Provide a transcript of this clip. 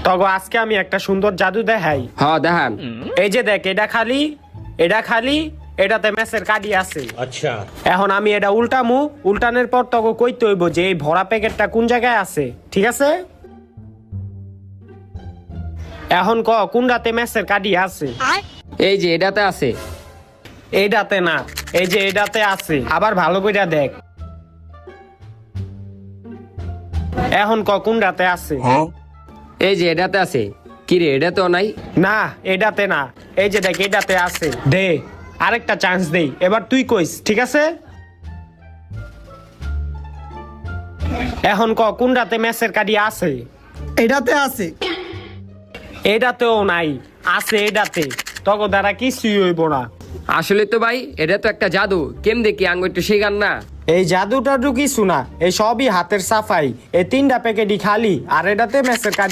তগো আজকে আমি একটা সুন্দর জাদু দেখাই। হ্যাঁ দেখান। এই যে দেখ, এটা খালি এটাতে ম্যাচের কার্ডই আছে। अच्छा এখন আমি এটা উল্টামু, উল্টানোর পর তগো কইতে হইব যে এই ভরা প্যাকেটটা কোন জায়গায় আছে, ঠিক আছে? এখন কোনটাতে ম্যাচের কার্ডই আছে? এই যে এটাতে আছে। এইটাতে না, এই যে এটাতে আছে। আবার ভালো কইরা দেখ। এখন কোনটাতে আছে? এই যে এটাতে আছে। কি রে, এটাতেও নাই? না, এটাতে না। এই যে দেখ, এটাতে আছে। দে আরেকটা চান্স দেই, এবার তুই কইস, ঠিক আছে? এখন কোনটাতে ম্যাচের কার্ডই আছে? এটাতে আছে। এটাতেও নাই, আছে এটাতে। তগো দ্বারা কিছুই হইব না। আসলে তো ভাই এটা তো একটা জাদু, কেমনে কি আঙ্গ একটু শেখান না? এই জাদু টাদু কিছু না, এই সবই হাতের সাফাই। এই 3টা প্যাকেটই খালি, আর এটাতে ম্যাচের কার্ড।